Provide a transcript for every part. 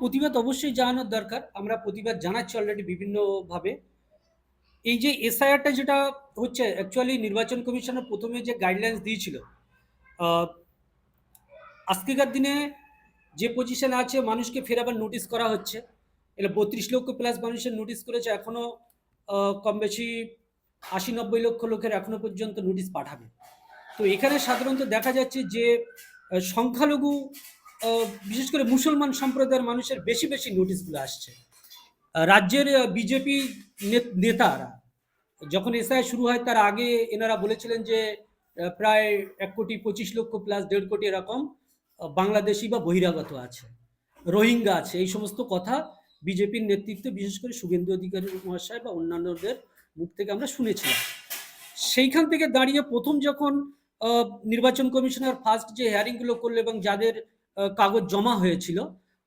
প্রতিবাদ অবশ্যই জানানোর দরকার। আমরা প্রতিবাদ জানাচ্ছি অলরেডি বিভিন্নভাবে। এই যে এসআইআরটা যেটা হচ্ছে অ্যাকচুয়ালি নির্বাচন কমিশনের ১ম এ যে গাইডলাইনস দিয়েছিল, আ আজকেকার দিনে যে পজিশনে আছে মানুষকে ফের আবার নোটিশ করা হচ্ছে। এলে ৩২ লক্ষ প্লাস মানুষের নোটিশ করেছে। এখনো কম বেশি ৮০-৯০ লক্ষ লোকের এখনো পর্যন্ত নোটিশ পাঠাবে। তো এখানে সাধারণত দেখা যাচ্ছে যে সংখ্যালঘু বিশেষ করে মুসলমান সম্প্রদায়ের মানুষের বেশি নোটিশগুলো আসছে। রাজ্যের বিজেপি নেতারা যখন এসআই শুরু হয় তার আগে এনারা বলেছিলেন যে প্রায় ১,২৫,০০,০০০ প্লাস ১.৫ কোটি এরকম বাংলাদেশি বা বহিরাগত আছে, রোহিঙ্গা আছে। এই সমস্ত কথা বিজেপির নেতৃত্বে বিশেষ করে শুভেন্দু অধিকারী মহাশয় বা অন্যান্যদের মুখ থেকে আমরা শুনেছিলাম। সেইখান থেকে দাঁড়িয়ে ১ম যখন নির্বাচন কমিশনার ফার্স্ট যে হিয়ারিংগুলো করলো এবং যাদের কাগজ জমা হয়েছিল,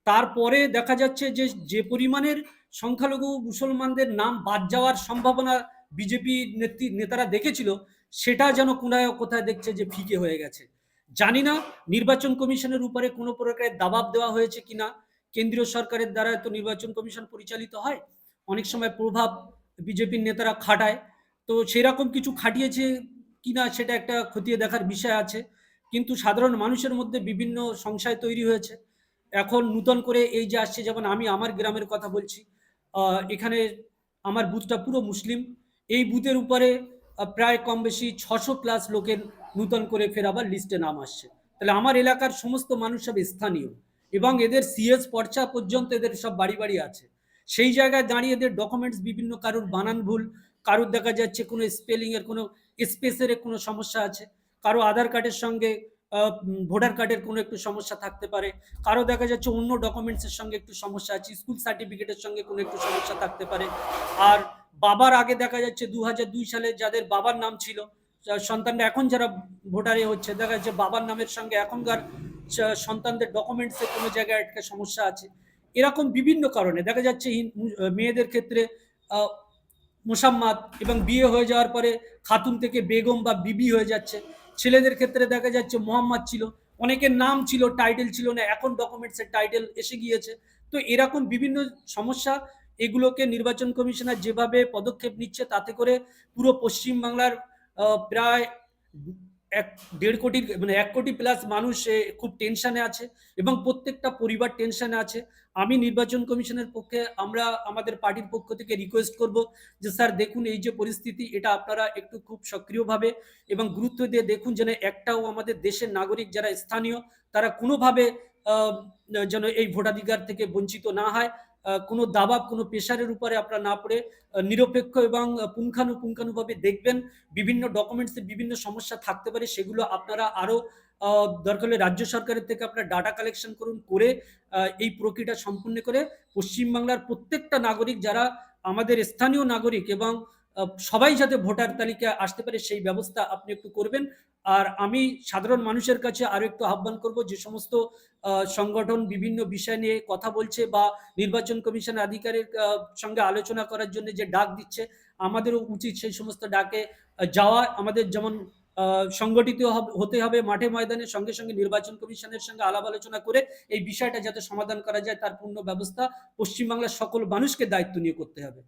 তারপরে দেখা যাচ্ছে যে পরিমাণের সংখ্যালঘু মুসলমানদের নাম বাদ যাওয়ার সম্ভাবনা বিজেপি নেতারা দেখেছিল, সেটা যেন কোথায় দেখছে যে ফিকে হয়ে গেছে। জানি না নির্বাচন কমিশনের উপরে কোনো প্রকারের দাবাব দেওয়া হয়েছে কিনা। কেন্দ্রীয় সরকারের দ্বারা তো নির্বাচন কমিশন পরিচালিত হয়। অনেক সময় প্রভাব বিজেপির নেতারা খাটায়। তো সেরকম কিছু খাটিয়েছে কিনা সেটা একটা খতিয়ে দেখার বিষয় আছে। কিন্তু সাধারণ মানুষের মধ্যে বিভিন্ন সংশয় তৈরি হয়েছে। এখন নূতন করে এই যে আসছে, যেমন আমি আমার গ্রামের কথা বলছি। এখানে আমার বুথটা পুরো মুসলিম। এই বুথের উপরে প্রায় কম বেশি ৬০০ প্লাস লোকের নূতন করে ফের আবার লিস্টে নাম আসছে। তাহলে আমার এলাকার সমস্ত মানুষ সব স্থানীয় এবং এদের সিএস পর্চা পর্যন্ত এদের সব বাড়ি আছে। সেই জায়গায় দাঁড়িয়ে এদের ডকুমেন্টস বিভিন্ন, কারুর বানান ভুল, কারুর দেখা যাচ্ছে কোনো স্পেলিংয়ের কোনো স্পেসের কোনো সমস্যা আছে, কারো আধার কার্ডের সঙ্গে ভোটার কার্ডের কোনো একটু সমস্যা থাকতে পারে, কারো দেখা যাচ্ছে অন্য ডকুমেন্টসের সঙ্গে একটু সমস্যা আছে, স্কুল সার্টিফিকেটের সঙ্গে কোনো একটু সমস্যা থাকতে পারে। আর বাবার আগে দেখা যাচ্ছে ২০০২ সালে যাদের বাবার নাম ছিল, সন্তানরা এখন যারা ভোটারে হচ্ছে, দেখা যাচ্ছে বাবার নামের সঙ্গে এখনকার সন্তানদের ডকুমেন্টসে কোনো জায়গায় একটা সমস্যা আছে। এরকম বিভিন্ন কারণে দেখা যাচ্ছে মেয়েদের ক্ষেত্রে মোসাম্মাদ এবং বিয়ে হয়ে যাওয়ার পরে খাতুন থেকে বেগম বা বিবি হয়ে যাচ্ছে। ছেলেদের ক্ষেত্রে দেখা যাচ্ছে মোহাম্মদ ছিল, অনেকের নাম ছিল, টাইটেল ছিল না, এখন ডকুমেন্টসের টাইটেল এসে গিয়েছে। তো এরকম বিভিন্ন সমস্যা, এগুলোকে নির্বাচন কমিশনার যেভাবে পদক্ষেপ নিচ্ছে তাতে করে পুরো পশ্চিমবাংলার প্রায় ১.৫ কোটি মানে ১ কোটি প্লাস মানুষ খুব টেনশনে আছে এবং প্রত্যেকটা পরিবার টেনশনে আছে। আমি নির্বাচন কমিশনের পক্ষে আমাদের পার্টির পক্ষ থেকে রিকোয়েস্ট করব যে স্যার দেখুন, এই যে পরিস্থিতি, এটা আপনারা একটু খুব সক্রিয়ভাবে এবং গুরুত্ব দিয়ে দেখুন যেন একটাও আমাদের দেশের নাগরিক যারা স্থানীয় তারা কোনোভাবে যেন এই ভোটাধিকার থেকে বঞ্চিত না হয়। কোনো দাবাব, কোনো প্রেশারের উপরে আপনারা না পড়ে নিরপেক্ষ এবং পুঙ্খানুপুঙ্খানুভাবে দেখবেন। বিভিন্ন ডকুমেন্টসে বিভিন্ন সমস্যা থাকতে পারে, সেগুলো আপনারা আরো দরকার হলে রাজ্য সরকারের থেকে আপনারা ডাটা কালেকশন করুন, করে এই প্রক্রিয়াটা সম্পূর্ণ করে পশ্চিমবাংলার প্রত্যেকটা নাগরিক যারা আমাদের স্থানীয় নাগরিক এবং সবাই যাতে ভোটার তালিকায় আসতে পারে সেই ব্যবস্থা আপনি একটু করবেন। আর আমি সাধারণ মানুষের কাছে আরো একটু আহ্বান করব, যে সমস্ত সংগঠন বিভিন্ন বিষয় নিয়ে কথা বলছে বা নির্বাচন কমিশন আধিকারিক সঙ্গে আলোচনা করার জন্য যে ডাক দিচ্ছে, আমাদেরও উচিত সেই সমস্ত ডাকে যাওয়া। আমাদের যেমন সংগঠিত হতে হবে মাঠে ময়দানে, সঙ্গে সঙ্গে নির্বাচন কমিশনের সঙ্গে আলাপ আলোচনা করে এই বিষয়টা যাতে সমাধান করা যায় তার পূর্ণ ব্যবস্থা পশ্চিমবাংলার সকল মানুষকে দায়িত্ব নিয়ে করতে হবে।